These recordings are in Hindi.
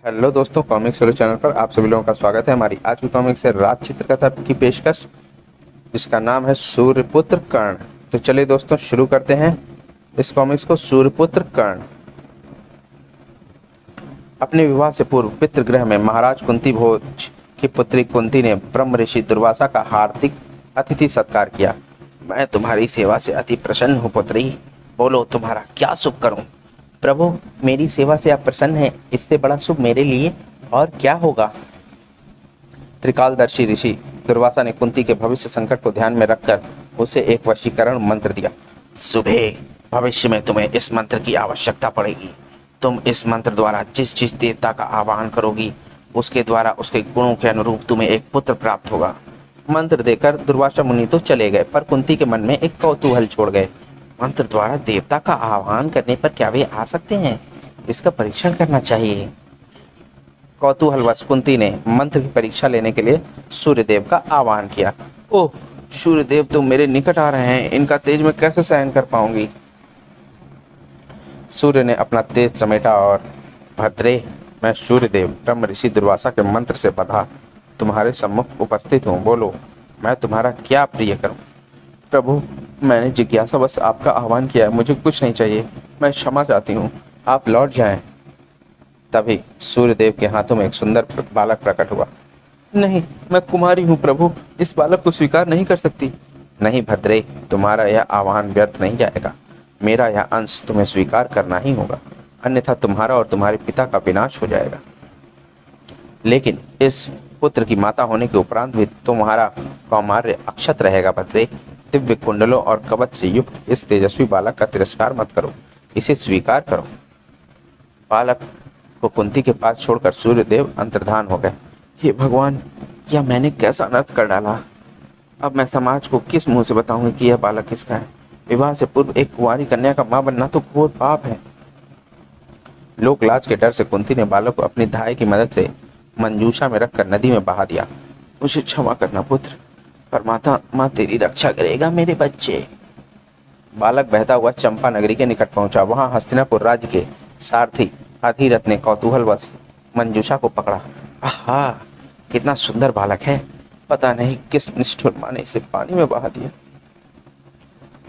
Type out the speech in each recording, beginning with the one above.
हेलो दोस्तों, कॉमिक सोलो चैनल पर आप सभी लोगों का स्वागत है। हमारी आज की कॉमिक्स है राज चित्रकथा की पेशकश, जिसका नाम है सूर्यपुत्र कर्ण। तो चलिए दोस्तों शुरू करते हैं इस कॉमिक्स को। सूर्यपुत्र कर्ण। अपने विवाह से पूर्व पितृगृह में महाराज कुंती भोज की पुत्री कुंती ने ब्रह्म ऋषि दुर्वासा का हार्दिक अतिथि सत्कार किया। मैं तुम्हारी सेवा से अति प्रसन्न हूँ पुत्री, बोलो तुम्हारा क्या शुभ करूं। प्रभु, मेरी सेवा से आप प्रसन्न हैं, इससे बड़ा शुभ मेरे लिए और क्या होगा। त्रिकालदर्शी ऋषि दुर्वासा ने कुंती के भविष्य संकट को ध्यान में रखकर उसे एक वशीकरण मंत्र दिया। सुबह भविष्य में तुम्हें इस मंत्र की आवश्यकता पड़ेगी। तुम इस मंत्र द्वारा जिस जिस देवता का आवाहन करोगी, उसके द्वारा उसके गुणों के अनुरूप तुम्हें एक पुत्र प्राप्त होगा। मंत्र देकर दुर्वासा मुनि तो चले गए, पर कुंती के मन में एक कौतूहल छोड़ गए। मंत्र द्वारा देवता का आह्वान करने पर क्या वे आ सकते हैं? इसका परीक्षण करना चाहिए। कौतूहलवश कुंती ने मंत्र की परीक्षा लेने के लिए सूर्यदेव का आह्वान किया। ओह सूर्यदेव, तुम मेरे निकट आ रहे हैं, इनका तेज मैं कैसे सहन कर पाऊंगी। सूर्य ने अपना तेज समेटा और भद्रे, मैं सूर्यदेव ब्रह्म ऋषि दुर्वासा के मंत्र से बधा तुम्हारे सम्मुख उपस्थित हूँ, बोलो मैं तुम्हारा क्या प्रिय करूं। प्रभु, मैंने जिज्ञासावश आपका आह्वान किया है, मुझे कुछ नहीं चाहिए, मैं क्षमा चाहती हूँ, आप लौट जाएं। तभी सूर्यदेव के हाथों में एक सुंदर बालक प्रकट हुआ। नहीं, मैं कुमारी हूँ प्रभु, इस बालक को स्वीकार नहीं कर सकती। नहीं भद्रे, तुम्हारा यह आह्वान व्यर्थ नहीं जाएगा। मेरा यह अंश तुम्हें स्वीकार करना ही होगा, अन्यथा तुम्हारा और तुम्हारे पिता का विनाश हो जाएगा। लेकिन इस पुत्र की माता होने के उपरांत भी तुम्हारा कौमार्य अक्षत रहेगा भद्रे। दिव्य कुंडलों और कवच से युक्त इस तेजस्वी बालक का तिरस्कार मत करो, इसे स्वीकार करो। बालक को कुंती के पास छोड़कर सूर्यदेव अंतर्धान हो गए। हे भगवान, यह मैंने कैसा अनर्थ कर डाला। अब मैं समाज को किस मुंह से बताऊंगी कि यह बालक किसका है। विवाह से पूर्व एक कुंवारी कन्या का मां बनना तो घोर पाप है। लोक लाज के डर से कुंती ने बालक को अपनी धाय की मदद से मंजूषा में रखकर नदी में बहा दिया। मुझे क्षमा करना पुत्र, परमात्मा माँ तेरी रक्षा करेगा मेरे बच्चे। बालक बहता हुआ चंपा नगरी के निकट पहुंचा। वहां हस्तिनापुर राज्य के सारथी अधिरथ ने कौतूहलवश मंजूषा को पकड़ा। आहा, कितना सुंदर बालक है, पता नहीं किस निष्ठुर माँ ने इसे पानी में बहा दिया।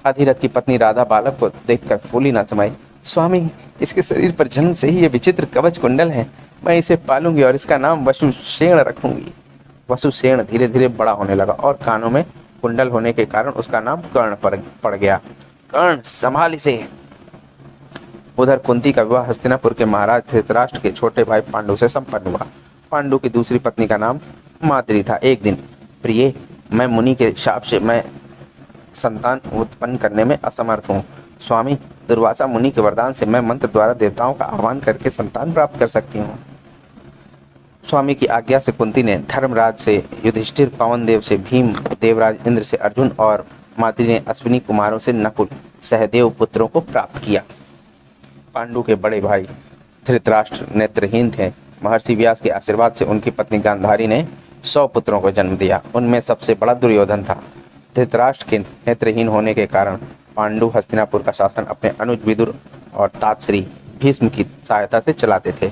अधिरथ की पत्नी राधा बालक को देखकर फूली न समाई। स्वामी, इसके शरीर पर जन्म से ही ये विचित्र कवच कुंडल है, मैं इसे पालूंगी और इसका नाम वसुसेन रखूंगी। वसुसेन धीरे धीरे बड़ा होने लगा और कानों में कुंडल होने के कारण उसका नाम कर्ण पड़ गया। कर्ण, संभाल इसे। उधर कुंती का विवाह हस्तिनापुर के महाराज धृतराष्ट्र के छोटे भाई पांडु से संपन्न हुआ। पांडु की दूसरी पत्नी का नाम माद्री था। एक दिन, प्रिय, मैं मुनि के शाप से मैं संतान उत्पन्न करने में असमर्थ हूँ। स्वामी, दुर्वासा मुनि के वरदान से मैं मंत्र द्वारा देवताओं का आह्वान करके संतान प्राप्त कर सकती हूँ। स्वामी की आज्ञा से कुंती ने धर्मराज से युधिष्ठिर, पवन देव से भीम, देवराज इंद्र से अर्जुन और माद्री ने अश्विनी कुमारों से नकुल, सहदेव पुत्रों को प्राप्त किया। पांडु के बड़े भाई धृतराष्ट्र नेत्रहीन थे। महर्षि व्यास के आशीर्वाद से उनकी पत्नी गांधारी ने 100 पुत्रों को जन्म दिया। उनमें सबसे बड़ा दुर्योधन था। धृतराष्ट्र के नेत्रहीन होने के कारण पांडु हस्तिनापुर का शासन अपने अनुज विदुर और तातश्री भीष्म की सहायता से चलाते थे।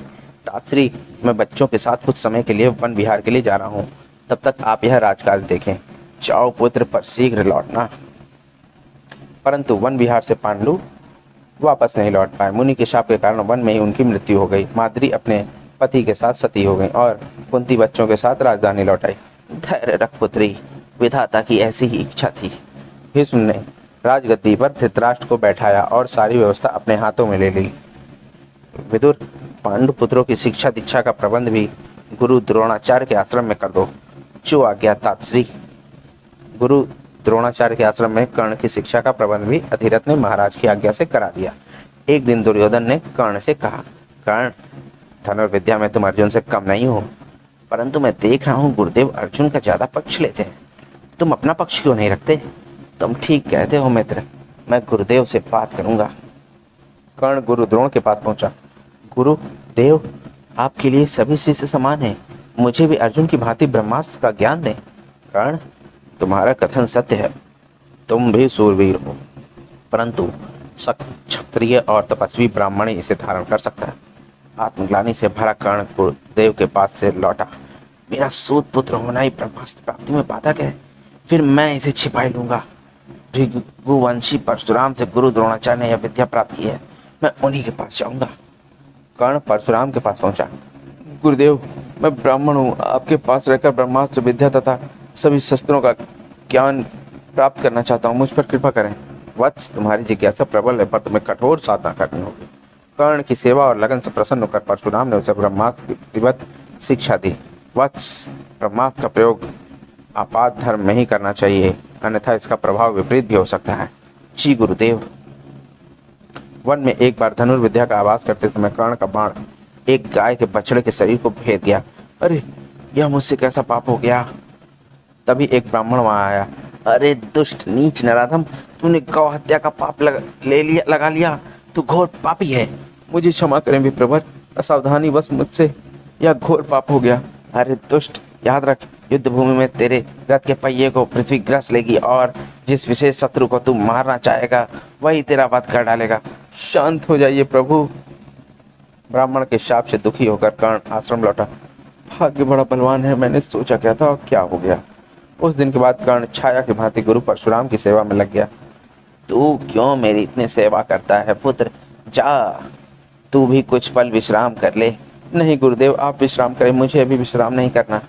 तातश्री, मैं बच्चों के साथ कुछ समय के लिए वन विहार के लिए जा रहा हूँ, तब तक आप यह राजकाज देखें। जाओ पुत्र, पर शीघ्र लौटना। परंतु वन विहार से पांडु वापस नहीं लौट पाए। मुनि के शाप के कारण वन में ही उनकी मृत्यु हो गई। माद्री अपने पति के साथ सती हो गई और कुंती बच्चों के साथ राजधानी लौट आई। धैर्य रख पुत्री, विधाता की ऐसी ही इच्छा थी। भीष्म ने राजगद्दी पर धृतराष्ट्र को बैठाया और सारी व्यवस्था अपने हाथों में ले ली। विदुर, पांडु पुत्रों की शिक्षा दीक्षा का प्रबंध भी गुरु द्रोणाचार्य के आश्रम में कर दो। जो आज्ञा तातश्री। गुरु द्रोणाचार्य के आश्रम में कर्ण की शिक्षा का प्रबंध भी अधिरथ ने महाराज की आज्ञा से करा दिया। एक दिन दुर्योधन ने कर्ण से कहा, कर्ण, धनुर्विद्या में तुम अर्जुन से कम नहीं हो, परंतु मैं देख रहा हूँ गुरुदेव अर्जुन का ज्यादा पक्ष लेते हैं, तुम अपना पक्ष क्यों नहीं रखते। तुम ठीक कहते हो मित्र, मैं गुरुदेव से बात करूंगा। कर्ण गुरु द्रोण के पास पहुंचा। गुरुदेव, आपके लिए सभी शिष्य समान हैं, मुझे भी अर्जुन की भांति ब्रह्मास्त्र का ज्ञान दें। कर्ण, तुम्हारा कथन सत्य है, तुम भी सूरवीर हो, परंतु क्षत्रिय और तपस्वी ब्राह्मण ही इसे धारण कर सकता है। आत्मग्लानि से भरा कर्ण गुरुदेव के पास से लौटा। मेरा सूत पुत्र होना ही ब्रह्मास्त्र प्राप्ति में बाधक है, फिर मैं इसे छिपाई लूंगा। भृगुवंशी परशुराम से गुरु द्रोणाचार्य ने यह विद्या प्राप्त की है, मैं उन्हीं के पास जाऊंगा। कर्ण परशुराम के पास पहुंचा। गुरुदेव, मैं ब्राह्मण हूँ, आपके पास रहकर ब्रह्मास्त्र विद्या तथा सभी शस्त्रों का ज्ञान प्राप्त करना चाहता हूँ, मुझ पर कृपा करें। वत्स, तुम्हारी जिज्ञासा प्रबल है, पर तुम्हें कठोर साधना करनी होगी। कर्ण की सेवा और लगन से प्रसन्न होकर परशुराम ने उसे ब्रह्मास्त्र की विधिवत शिक्षा दी। वत्स, ब्रह्मास्त्र का प्रयोग आपात धर्म में ही करना चाहिए, अन्यथा इसका प्रभाव विपरीत भी हो सकता है। जी गुरुदेव। वन में एक बार धनुर्विद्या का आवाज करते समय कर्ण का बाण एक गाय के बछड़े के शरीर को भेद दिया। अरे, यह मुझसे कैसा पाप हो गया। तभी एक ब्राह्मण वहां आया। अरे दुष्ट नीच नराधम, तूने गौ हत्या का पाप लगा लिया, तू घोर पापी है। मुझे क्षमा करें विप्रवर, असावधानी बस मुझसे यह घोर पाप हो गया। अरे दुष्ट, याद रख, युद्ध भूमि में तेरे रथ के पहिए को पृथ्वी ग्रस लेगी और जिस विशेष शत्रु को तू मारना चाहेगा वही तेरा वध कर डालेगा। शांत हो जाइए प्रभु। ब्राह्मण के शाप से दुखी होकर कर्ण आश्रम लौटा। भाग्य बड़ा बलवान है, मैंने सोचा क्या था और क्या हो गया। उस दिन के बाद कर्ण छाया की भांति गुरु परशुराम की सेवा में लग गया। तू क्यों मेरी इतनी सेवा करता है पुत्र, जा तू भी कुछ पल विश्राम कर ले। नहीं गुरुदेव, आप विश्राम करें, मुझे अभी विश्राम नहीं करना।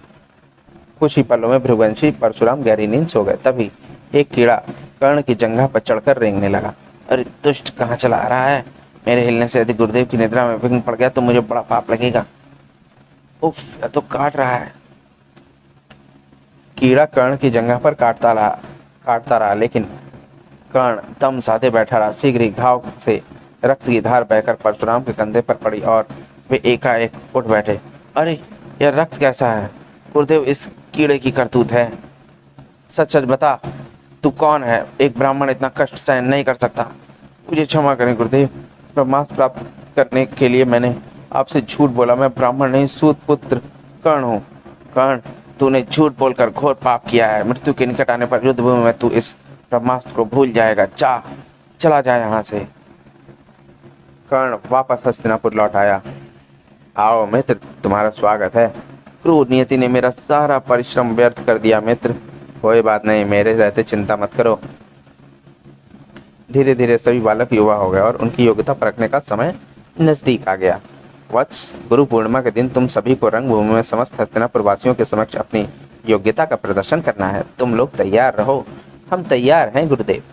कुछ ही पलों में भृगुवंशी परशुराम गहरी नींद सो गए। तभी एक कीड़ा कर्ण की जंघा पर चढ़कर रेंगने लगा। अरे दुष्ट, कहाँ चला आ रहा है। मेरे हिलने से यदि गुरुदेव की निद्रा में विघ्न पड़ गया तो मुझे बड़ा पाप लगेगा। उफ, यह तो काट रहा है। कीड़ा कर्ण की जंघा पर काटता रहा, लेकिन कर्ण दम साधे बैठा रहा। शीघ्र ही घाव से रक्त की धार बहकर परशुराम के कंधे पर पड़ी और वे एकाएक उठ बैठे। अरे, यह रक्त कैसा है। गुरुदेव, इस कीड़े की करतूत है। सच सच बता, तू कौन है। एक ब्राह्मण इतना कष्ट सहन नहीं कर सकता। मुझे क्षमा करें गुरुदेव, ब्रह्मास्त्र प्राप्त करने के लिए मैंने आपसे झूठ बोला। मैं ब्राह्मण नहीं, सूत पुत्र कर्ण हूँ। कर्ण, तूने झूठ बोलकर घोर पाप किया है। मृत्यु के निकट आने पर युद्ध भूमि में तू इस ब्रह्मास्त्र को भूल जाएगा। चला जाए यहाँ से। कर्ण वापस हस्तिनापुर लौट आया। आओ मित्र, तुम्हारा स्वागत है। क्रूर नियति ने मेरा सारा परिश्रम व्यर्थ कर दिया मित्र। कोई बात नहीं, मेरे रहते चिंता मत करो। धीरे धीरे सभी बालक युवा हो गए और उनकी योग्यता परखने का समय नजदीक आ गया। वत्स, गुरु पूर्णिमा के दिन तुम सभी को रंगभूमि में समस्त हस्तिनापुर वासियों के समक्ष अपनी योग्यता का प्रदर्शन करना है। तुम लोग तैयार रहो। हम तैयार हैं गुरुदेव।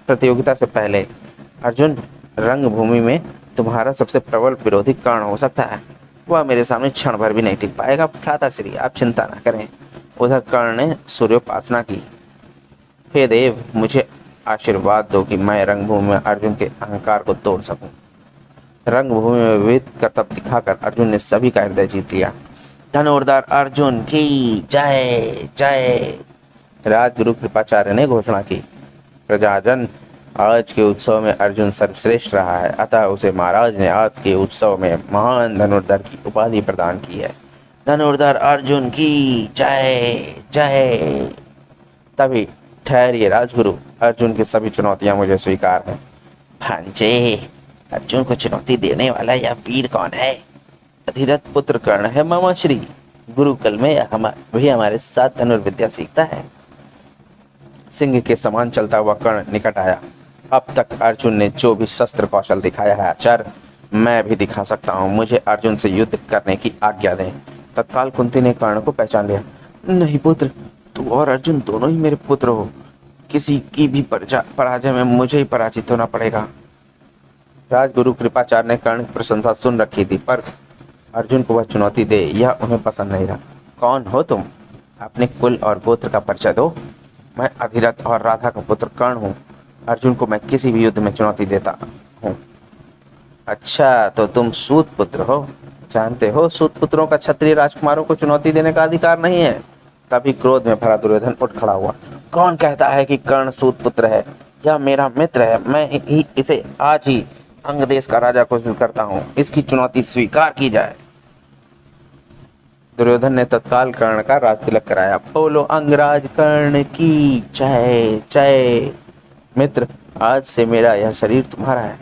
प्रतियोगिता से पहले अर्जुन, रंगभूमि में तुम्हारा सबसे प्रबल विरोधी कर्ण हो सकता है। वह मेरे सामने क्षण भर भी नहीं टिक पाएगा। भ्राताश्री, आप चिंता न करें। उधर कर्ण ने सूर्योपासना की। हे देव, मुझे आशीर्वाद दो कि मैं रंगभूमि में अर्जुन के अहंकार को तोड़ सकूं। रंगभूमि में विविध करतब दिखाकर अर्जुन ने सभी का हृदय जीत लिया। धनुर्धर अर्जुन की जय जय। राजगुरु कृपाचार्य ने घोषणा की, प्रजाजन, आज के उत्सव में अर्जुन सर्वश्रेष्ठ रहा है, अतः उसे महाराज ने आज के उत्सव में महान धनुर्धर की उपाधि प्रदान की है। धनुर्धर अर्जुन की जय जय। तभी ठहरिए राजगुरु, अर्जुन की सभी चुनौतियां मुझे स्वीकार हैं। भांजे, अर्जुन को चुनौती देने वाला यह वीर कौन है। अधिरथ पुत्र कर्ण है मामा श्री। गुरुकुल में भी हमारे साथ धनुर्विद्या सीखता है। सिंह के समान चलता हुआ कर्ण निकट आया। अब तक अर्जुन ने जो भी शस्त्र कौशल दिखाया है आचार्य, मैं भी दिखा सकता हूँ। मुझे अर्जुन से युद्ध करने की आज्ञा दें। तत्काल कुंती ने कर्ण को पहचान लिया। नहीं पुत्र, तू और अर्जुन दोनों ही मेरे पुत्र हो। किसी की भी पराजय में मुझे ही पराजित होना पड़ेगा। राजगुरु कृपाचार्य ने कर्ण की प्रशंसा सुन रखी थी, पर अर्जुन को वह चुनौती दे यह उन्हें पसंद नहीं रहा। कौन हो तुम? अपने कुल और गोत्र का परिचय दो। मैं अधिरथ और राधा का पुत्र कर्ण हूँ। अर्जुन को मैं किसी भी युद्ध में चुनौती देता हूँ। अच्छा, तो तुम सूत पुत्र हो। जानते हो, सूत पुत्रों का क्षत्रिय राजकुमारों को चुनौती देने का अधिकार नहीं है। तभी क्रोध में भरा दुर्योधन उठ खड़ा हुआ। कौन कहता है कि कर्ण सूत पुत्र है? यह मेरा मित्र है। मैं ही इसे आज ही अंग देश का राजा घोषित करता हूँ। इसकी चुनौती स्वीकार की जाए। दुर्योधन ने तत्काल कर्ण का राज तिलक कराया। बोलो अंगराज कर्ण की जय जय। मित्र, आज से मेरा यह शरीर तुम्हारा है।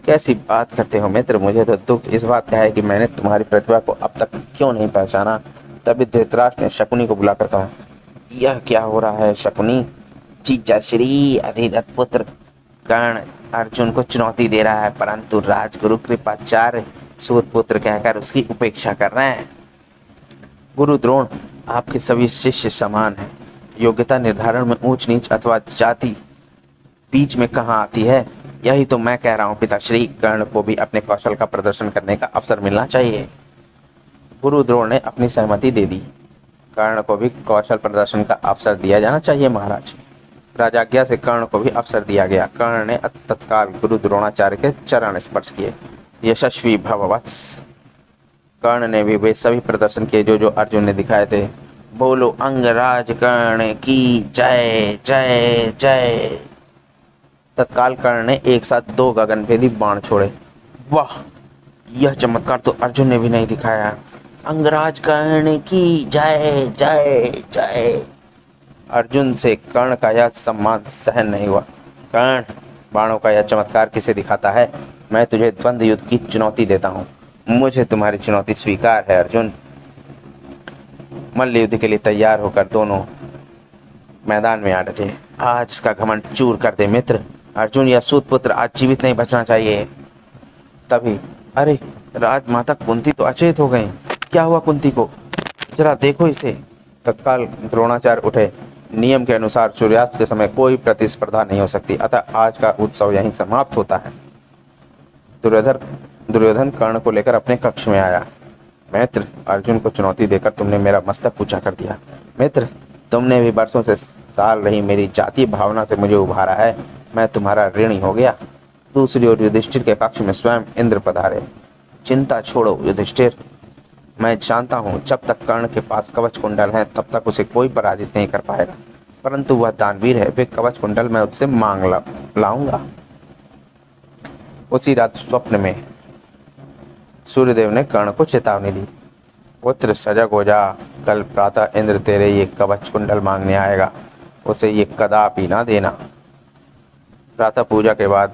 कैसी बात करते हो मित्र, मुझे तो दुख इस बात का है कि मैंने तुम्हारी प्रतिभा को अब तक क्यों नहीं पहचाना। तभी धृतराष्ट्र ने शकुनी को बुलाकर कहा, यह क्या हो रहा है शकुनी? जीजा श्री अधिरथ पुत्र कर्ण अर्जुन को चुनौती दे रहा है, परंतु राजगुरु कृपाचार्य सूत पुत्र कहकर उसकी उपेक्षा कर रहे हैं। गुरु द्रोण, आपके सभी शिष्य समान हैं। योग्यता निर्धारण में ऊंच नीच अथवा जाति बीच में कहाँ आती है? यही तो मैं कह रहा हूँ पिताश्री, कर्ण को भी अपने कौशल का प्रदर्शन करने का अवसर मिलना चाहिए। गुरु द्रोण ने अपनी सहमति दे दी। कर्ण को भी कौशल प्रदर्शन का अवसर दिया जाना चाहिए महाराज। राजाज्ञा से कर्ण को भी अवसर दिया गया। कर्ण ने तत्काल गुरु द्रोणाचार्य के चरण स्पर्श किए। यशस्वी भव वत्स। कर्ण ने भी वे सभी प्रदर्शन किए जो जो अर्जुन ने दिखाए थे। बोलो अंगराज कर्ण की जय जय जय। तत्काल कर्ण ने एक साथ 2 गगनभेदी बाण छोड़े। वाह, यह चमत्कार तो अर्जुन ने भी नहीं दिखाया। अंगराज कर्ण की जय जय जय। अर्जुन से कर्ण का यह सम्मान सहन नहीं हुआ। कर्ण, बाणों का यह चमत्कार किसे दिखाता है? मैं तुझे द्वंद्व युद्ध की चुनौती देता हूँ। मुझे तुम्हारी चुनौती स्वीकार है अर्जुन। मल्ल युद्ध के लिए तैयार होकर दोनों मैदान में आ डटे। आज इसका घमंड चूर कर दे मित्र। अर्जुन या सूत पुत्र आज जीवित नहीं बचना चाहिए। तभी, अरे राजमाता कुंती तो अचेत हो गई। क्या हुआ कुंती को? जरा देखो इसे। तत्काल द्रोणाचार्य उठे। नियम के अनुसार सूर्यास्त के समय कोई प्रतिस्पर्धा नहीं हो सकती, अतः आज का उत्सव यहीं समाप्त होता है। दुर्योधन कर्ण को लेकर अपने कक्ष में आया। मित्र, अर्जुन को चुनौती देकर तुमने मेरा मस्तक ऊंचा कर दिया। मित्र, तुमने भी वर्षों से साल रही मेरी जातीय भावना से मुझे उभारा है। मैं तुम्हारा ऋणी हो गया। दूसरी ओर युधिष्ठिर के कक्ष में स्वयं इंद्र पधारे। चिंता छोड़ो युधिष्ठिर, मैं जानता हूँ जब तक कर्ण के पास कवच कुंडल है तब तक उसे कोई पराजित नहीं कर पाएगा, परंतु वह दानवीर है। वे कवच कुंडल मैं उससे मांग लाऊंगा। उसी रात स्वप्न में सूर्यदेव ने कर्ण को चेतावनी दी। पुत्र सजग हो जा, कल प्रातः इंद्र तेरे ये कवच कुंडल मांगने आएगा, उसे ये कदापि ना देना। प्रातः पूजा के बाद,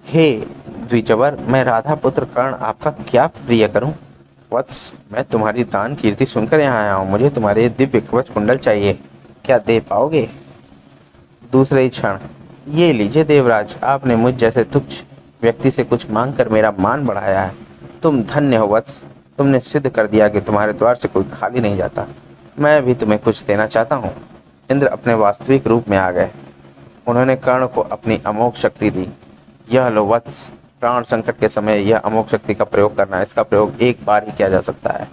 हे द्विजवर, मैं राधा पुत्र कर्ण आपका क्या प्रिय करूं? वत्स, मैं तुम्हारी दान कीर्ति सुनकर यहाँ आया हूँ। मुझे तुम्हारे दिव्य कवच कुंडल चाहिए, क्या दे पाओगे? दूसरे ही क्षण, ये लीजिए देवराज, आपने मुझ जैसे तुच्छ व्यक्ति से कुछ मांगकर मेरा मान बढ़ाया है। तुम धन्य हो वत्स, तुमने सिद्ध कर दिया कि तुम्हारे द्वार से कोई खाली नहीं जाता। मैं भी तुम्हें कुछ देना चाहता हूँ। इंद्र अपने वास्तविक रूप में आ गए। उन्होंने कर्ण को अपनी अमोघ शक्ति दी। यह लो वत्स, प्राण संकट के समय यह अमोघ शक्ति का प्रयोग करना। इसका प्रयोग एक बार ही किया जा सकता है।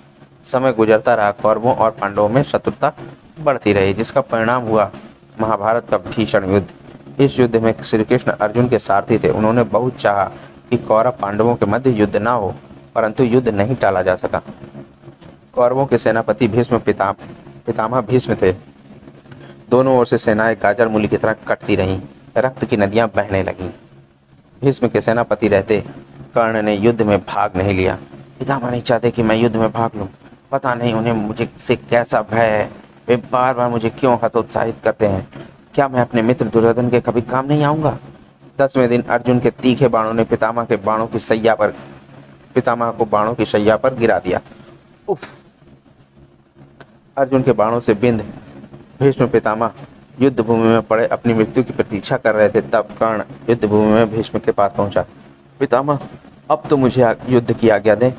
समय गुजरता रहा, कौरवों और पांडवों में शत्रुता बढ़ती रही, जिसका परिणाम हुआ महाभारत का भीषण युद्ध। इस युद्ध में श्री कृष्ण अर्जुन के सारथी थे। उन्होंने बहुत चाहा कि कौरव पांडवों के मध्य युद्ध ना हो, परंतु युद्ध नहीं टाला जा सका। कौरवों के सेनापति भीष्म पितामह भीष्म थे। दोनों ओर से सेनाएं गाजर मूली की तरह कटती रहीं, रक्त की नदियां बहने लगीं। भीष्म के सेनापति रहते कर्ण ने युद्ध में भाग नहीं लिया। पितामह नहीं चाहते कि मैं युद्ध में भाग लूं। पता नहीं उन्हें मुझे से कैसा भय है। वे बार बार मुझे क्यों हतोत्साहित करते हैं। क्या मैं अपने मित्र दुर्योधन के कभी काम नहीं आऊंगा? 10वें दिन अर्जुन के तीखे बाणों ने पितामह को बाणों की शैया पर गिरा दिया। उफ! अर्जुन के बाणों से बिंद भीष्म पितामह युद्ध भूमि में पड़े अपनी मृत्यु की प्रतीक्षा कर रहे थे। तब कर्ण युद्ध भूमि में भीष्म के पास पहुंचा। पितामह, अब तो मुझे युद्ध की आज्ञा दें।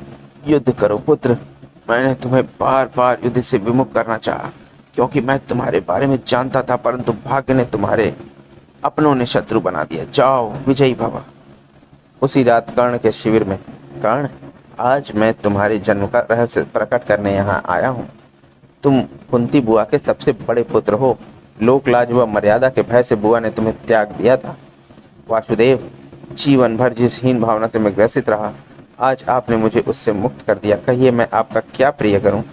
युद्ध करो पुत्र। मैंने तुम्हें बार बार युद्ध से विमुख करना चाहा, क्योंकि मैं तुम्हारे बारे में जानता था, परंतु भाग्य ने तुम्हारे अपनों ने शत्रु बना दिया। जाओ, विजयी भव। उसी रात कर्ण के शिविर में, कर्ण, आज मैं तुम्हारे जन्म का रहस्य प्रकट करने यहाँ आया हूँ। तुम कुंती बुआ के सबसे बड़े पुत्र हो। लोक लाज व मर्यादा के भय से बुआ ने तुम्हें त्याग दिया था। वासुदेव, जीवन भर जिस हीन भावना से मैं ग्रसित रहा, आज आपने मुझे उससे मुक्त कर दिया। कहिए मैं आपका क्या प्रिय करूं?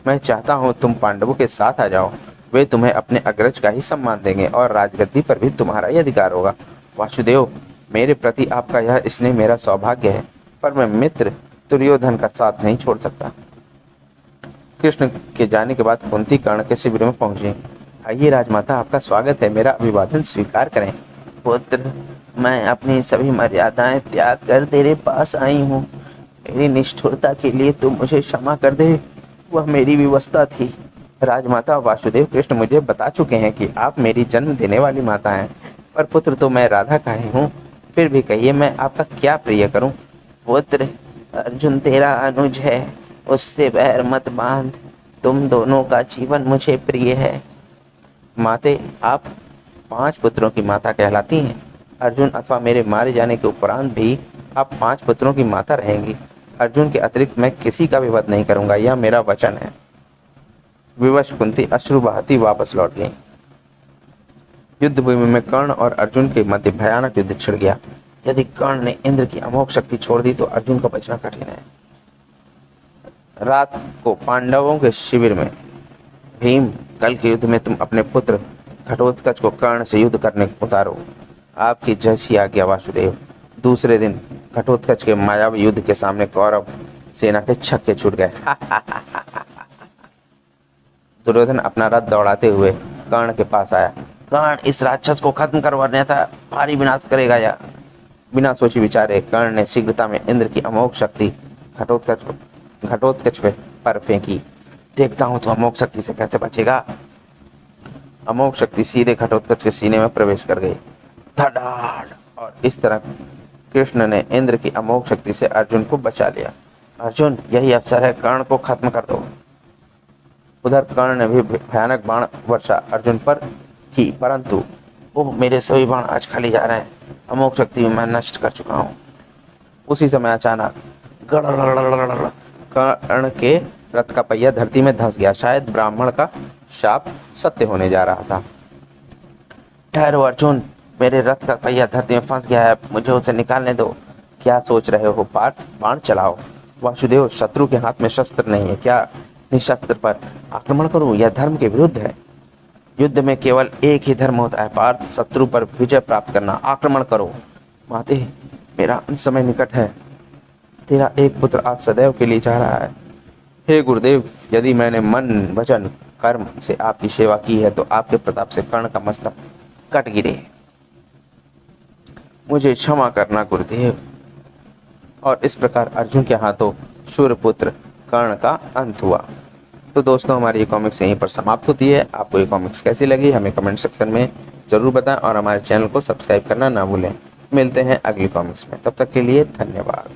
मैं चाहता हूं तुम पांडवों के साथ आ जाओ। वे तुम्हें अपने अग्रज का ही सम्मान देंगे और राजगद्दी पर भी तुम्हारा ही अधिकार होगा। वासुदेव, मेरे प्रति आपका यह स्नेह मेरा सौभाग्य है, पर मैं मित्र दुर्योधन का साथ नहीं छोड़ सकता। कृष्ण के जाने के बाद कुंती कर्ण के शिविर में पहुंची। आइए राजमाता, आपका स्वागत है, मेरा अभिवादन स्वीकार करें। पुत्र, मैं अपनी सभी मर्यादाएं त्याग कर तेरे पास आई हूँ। मेरी निष्ठुरता के लिए तू मुझे क्षमा कर दे, वह मेरी विवशता थी। राजमाता वासुदेव कृष्ण मुझे बता चुके हैं कि आप मेरी जन्म देने वाली माता हैं, पर पुत्र तो मैं राधा का ही हूँ। फिर भी कहिए, मैं आपका क्या प्रिय करूँ? पुत्र, अर्जुन तेरा अनुज है, उससे बैर मत बांध। तुम दोनों का जीवन मुझे प्रिय है। माते, आप 5 पुत्रों की माता कहलाती हैं। अर्जुन अथवा मेरे मारे जाने के उपरांत भी आप 5 पुत्रों की माता रहेंगी। अर्जुन के अतिरिक्त मैं किसी का भी वध नहीं करूंगा, यह मेरा वचन है। विवश कुंती अश्रु बहाती वापस लौट गई। युद्ध भूमि में कर्ण और अर्जुन के मध्य भयानक युद्ध छिड़ गया। यदि कर्ण ने इंद्र की अमोघ शक्ति छोड़ दी तो अर्जुन का बचना कठिन है। रात को पांडवों के शिविर में भीम, कल के युद्ध में तुम अपने पुत्र घटोत्कच को कर्ण से युद्ध करने उतारो। आपकी जैसी आज्ञा वासुदेव। दूसरे दिन घटोत्कच के मायावी युद्ध के सामने कौरव सेना के छक्के छूट गए। दुर्योधन अपना रथ दौड़ाते हुए कर्ण के पास आया। कर्ण, इस राक्षस को खत्म कर, वरन्यथा भारी विनाश करेगा यह। बिना सोचे विचारे कर्ण ने शीघ्रता में इंद्र की अमोघ शक्ति घटोत्कच पर फेंकी। देखता हूं तो अमोघ शक्ति से कैसे बचेगा। अमोघ शक्ति सीधे घटोत्कच के सीने में प्रवेश कर गई। धड़ाड़! और इस तरह कृष्ण ने इंद्र की अमोघ शक्ति से अर्जुन को बचा लिया। अर्जुन, यही अवसर है, कर्ण को खत्म कर दो। उधर कर्ण ने भी भयानक बाण वर्षा अर्जुन पर की, परंतु ओह, मेरे सभी बाण आज खाली जा रहे हैं। अमोघ शक्ति मैं नष्ट कर चुका हूँ। उसी समय अचानक कर्ण के रथ का पहिया धरती में धंस गया। शायद ब्राह्मण का शाप सत्य होने जा रहा था। ठहरो अर्जुन, मेरे रथ का पहिया धरती में फंस गया है, मुझे उसे निकालने दो। क्या सोच रहे हो पार्थ? बाण चलाओ। वासुदेव, शत्रु के हाथ में शस्त्र नहीं है, क्या निशस्त्र पर आक्रमण करूं? यह धर्म के विरुद्ध है। युद्ध में केवल एक ही धर्म होता है पार्थ, शत्रु पर विजय प्राप्त करना। आक्रमण करो। माते, मेरा अंत समय निकट है। तेरा एक पुत्र आज सदैव के लिए जा रहा है। हे गुरुदेव, यदि मैंने मन, वचन, कर्म से आपकी सेवा की है तो आपके प्रताप से कर्ण का मस्तक कट गिरे। मुझे क्षमा करना गुरुदेव। और इस प्रकार अर्जुन के हाथों शूरपुत्र कर्ण का अंत हुआ। तो दोस्तों, हमारी ये कॉमिक्स यहीं पर समाप्त होती है। आपको ये कॉमिक्स कैसी लगी हमें कमेंट सेक्शन में जरूर बताएं और हमारे चैनल को सब्सक्राइब करना ना भूलें। मिलते हैं अगली कॉमिक्स में, तब तक के लिए धन्यवाद।